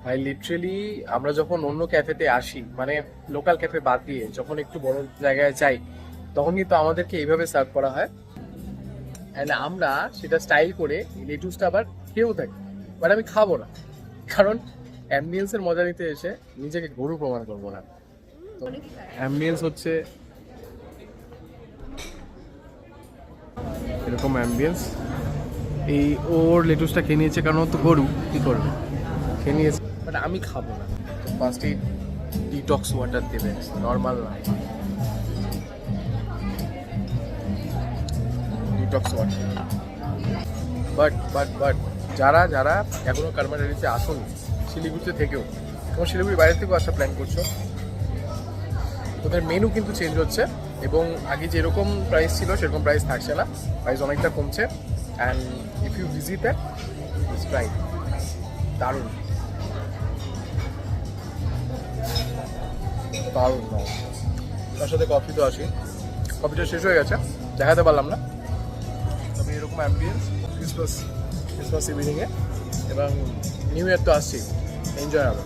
ভাই লিটারেলি আমরা যখন অন্য ক্যাফেতে আসি, মানে লোকাল ক্যাফে বাদ দিয়ে যখন একটু বড় জায়গায় যাই, তখন কিন্তু আমাদেরকে এইভাবে সার্ভ করা হয়। অ্যান্ড আমরা সেটা স্টাইল করে লেটুসটা আবার খেয়েও থাকি, বাট আমি খাবো না, কারণ অ্যাম্বিয়েন্সের মজা নিতে এসে নিজেকে গরু প্রমাণ করবো না। তো অ্যাম্বিয়েন্স হচ্ছে এরকম অ্যাম্বিয়েন্স। এই ওর লেটুসটা খেয়ে নিয়েছে কারণ ও তো গরু, কি করবে, খেয়ে নিয়েছে, বাট আমি খাবো না। তো ফার্স্টেই ডিটক্স ওয়াটার দেবে, নর্মাল না, ডিটক্স ওয়াটার। বাট যারা যারা এখনো কারমাটারিতে আসুন, শিলিগুড়িতে থেকেও এবং শিলিগুড়ির বাইরে থেকেও আসা প্ল্যান করছো, ওদের মেনু কিন্তু চেঞ্জ হচ্ছে এবং আগে যেরকম প্রাইস ছিল সেরকম প্রাইস থাকছে না, প্রাইস অনেকটা কমছে। And if you visit that, it's right, দারুণ দারুণ দারুণ। তার সাথে কফি তো আসি, কফিটা শেষ হয়ে গেছে, দেখাতে পারলাম না, তবে এরকম অ্যাম্বিয়েন্স ক্রিসমাস ইভিনিংয়ে এবং নিউ ইয়ার তো আসছি, এনজয় হবে।